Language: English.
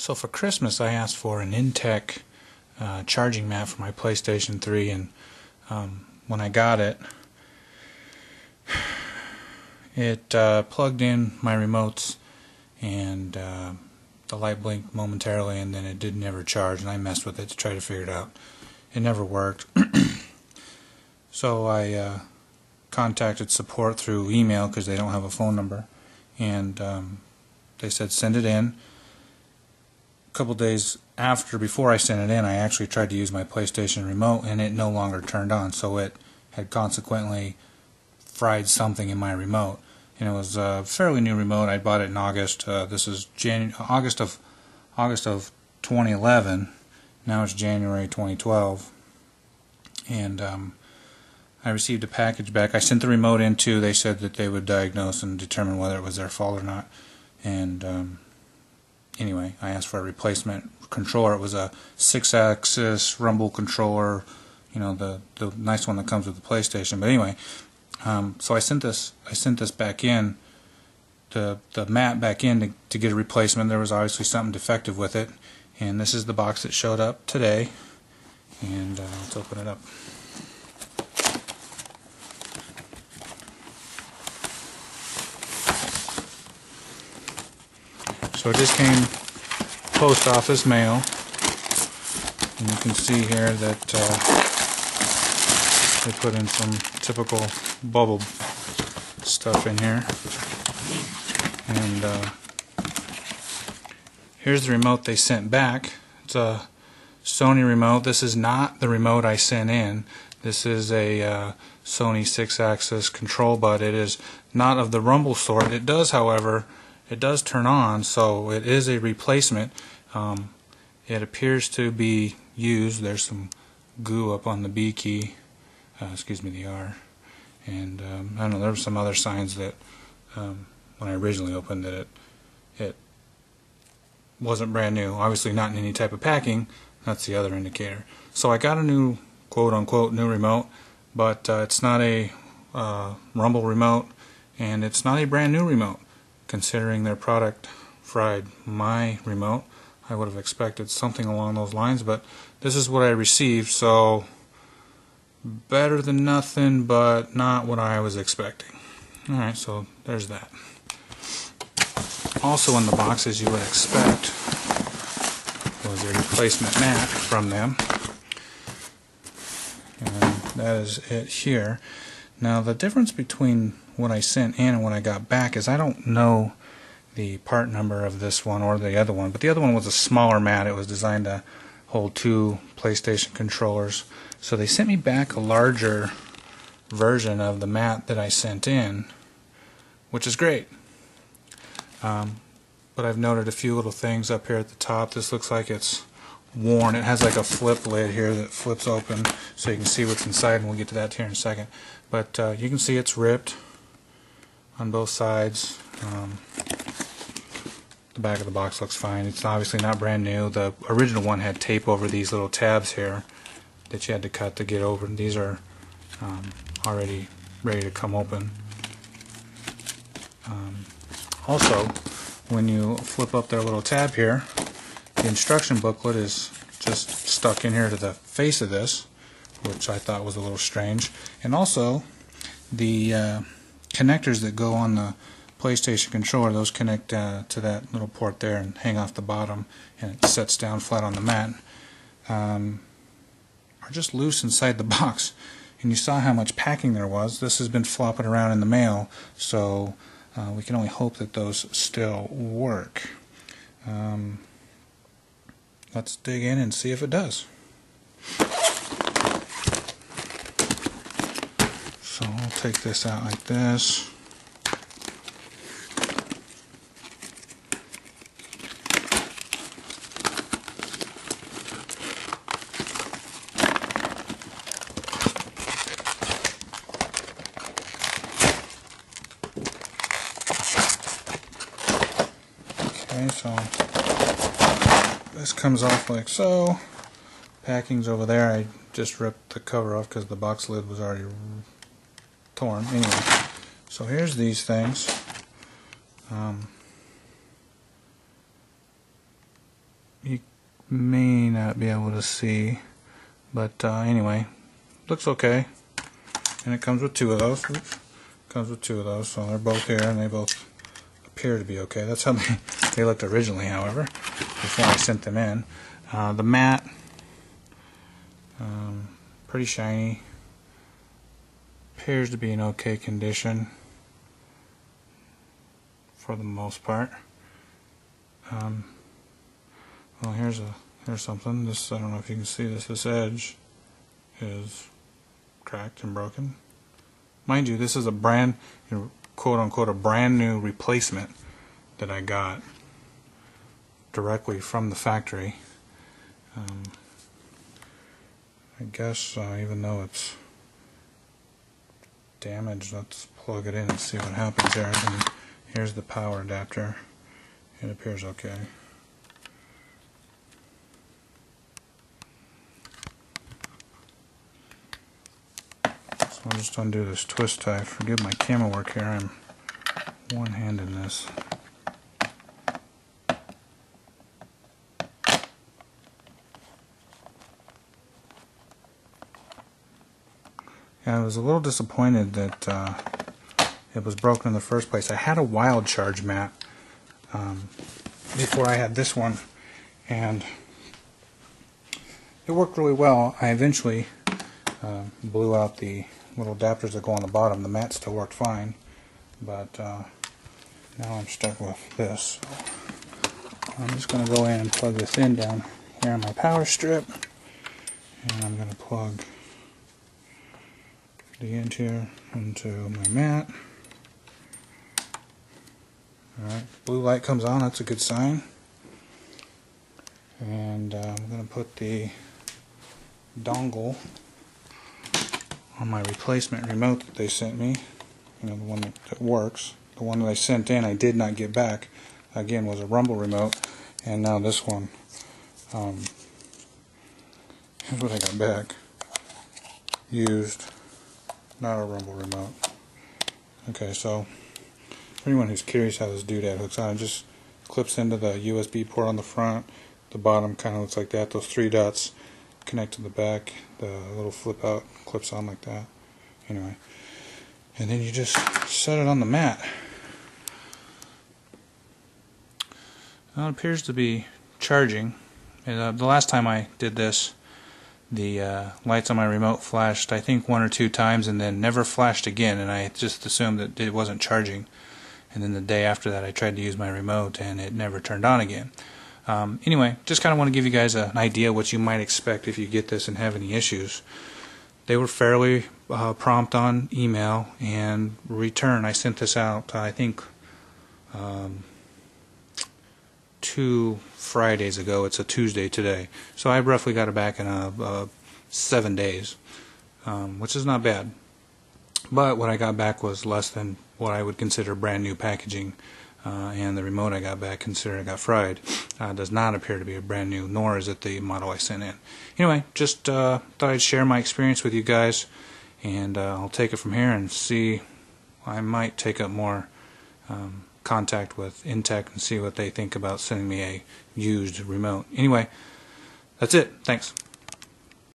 So for Christmas I asked for an INTEC charging mat for my PlayStation 3, and when I got it, it plugged in my remotes, and the light blinked momentarily, and then it did never charge, and I messed with it to try to figure it out. It never worked. So I contacted support through email because they don't have a phone number, and they said send it in. A couple days before I sent it in, I actually tried to use my PlayStation remote, and it no longer turned on, so it had consequently fried something in my remote. And it was a fairly new remote. I bought it in August. This is August of 2011. Now it's January 2012, and I received a package back. I sent the remote in too. They said that they would diagnose and determine whether it was their fault or not. And anyway, I asked for a replacement controller. It was a 6-axis rumble controller, you know, the nice one that comes with the PlayStation. But anyway, so I sent this back in, the mat back in to get a replacement. There was obviously something defective with it, and this is the box that showed up today. And let's open it up. So it just came post office mail, and you can see here that they put in some typical bubble stuff in here. And here's the remote they sent back. It's a Sony remote. This is not the remote I sent in. This is a Sony 6-axis control, but it is not of the rumble sort. It does, however, it does turn on, so it is a replacement. It appears to be used. There's some goo up on the B key, excuse me, the R, and I don't know, there were some other signs that when I originally opened it, it wasn't brand new. Obviously not in any type of packing. That's the other indicator. So I got a new, quote-unquote, new remote, but it's not a rumble remote, and it's not a brand new remote. Considering their product fried my remote, I would have expected something along those lines, but this is what I received, so better than nothing, but not what I was expecting. Alright, so there's that. Also in the box, as you would expect, was a replacement mat from them, and that is it here. Now the difference between what I sent in and what I got back is I don't know the part number of this one or the other one, but the other one was a smaller mat. It was designed to hold 2 PlayStation controllers. So they sent me back a larger version of the mat that I sent in, which is great. But I've noted a few little things up here at the top. This looks like it's worn. It has like a flip lid here that flips open so you can see what's inside, and we'll get to that here in a second. But you can see it's ripped on both sides. The back of the box looks fine. It's obviously not brand new. The original one had tape over these little tabs here that you had to cut to get over. These are already ready to come open. Also, when you flip up their little tab here, the instruction booklet is just stuck in here to the face of this, which I thought was a little strange. And also, the connectors that go on the PlayStation controller, those connect to that little port there and hang off the bottom, and it sets down flat on the mat, are just loose inside the box. And you saw how much packing there was. This has been flopping around in the mail, so we can only hope that those still work. Let's dig in and see if it does. So I'll take this out like this. Okay, so this comes off like so. Packing's over there. I just ripped the cover off because the box lid was already torn. Anyway, so here's these things. may not be able to see, but anyway, looks okay. And it comes with two of those. Oops. Comes with two of those, so they're both here, and they both appear to be okay. That's how they looked originally, however, before I sent them in. The mat, pretty shiny. Appears to be in okay condition for the most part. Well, here's something. This, I don't know if you can see this. This edge is cracked and broken. Mind you, this is a brand, quote unquote, a brand new replacement that I got directly from the factory. I guess even though it's damaged, let's plug it in and see what happens there. And here's the power adapter. It appears okay. So I'll just undo this twist tie. Forgive my camera work here. I'm one-handed in this. Yeah, I was a little disappointed that it was broken in the first place. I had a wild charge mat before I had this one, and it worked really well. I eventually blew out the little adapters that go on the bottom. The mat still worked fine, but now I'm stuck with this. So I'm just going to go in and plug this in down here on my power strip, and I'm going to plug the end here into my mat. Alright, blue light comes on, that's a good sign. And I'm going to put the dongle on my replacement remote that they sent me. You know, the one that works. The one that I sent in I did not get back. Again, was a rumble remote. And now this one, here's what I got back. Used, not a rumble remote. Okay, so for anyone who's curious how this doodad hooks on, it just clips into the USB port on the front. The bottom kind of looks like that. Those three dots connect to the back. The little flip out clips on like that. Anyway, and then you just set it on the mat. Well, it appears to be charging. And, the last time I did this, the lights on my remote flashed, I think, 1 or 2 times, and then never flashed again. And I just assumed that it wasn't charging. And then the day after that, I tried to use my remote, and it never turned on again. Anyway, just kind of want to give you guys an idea what you might expect if you get this and have any issues. They were fairly prompt on email and return. I sent this out, I think, 2 Fridays ago. It's a Tuesday today. So I roughly got it back in 7 days, which is not bad. But what I got back was less than what I would consider brand new packaging. And the remote I got back, considering I got fried, does not appear to be a brand new, nor is it the model I sent in. Anyway, just thought I'd share my experience with you guys, and I'll take it from here and see. I might take up more contact with INTEC and see what they think about sending me a used remote. Anyway, that's it. Thanks.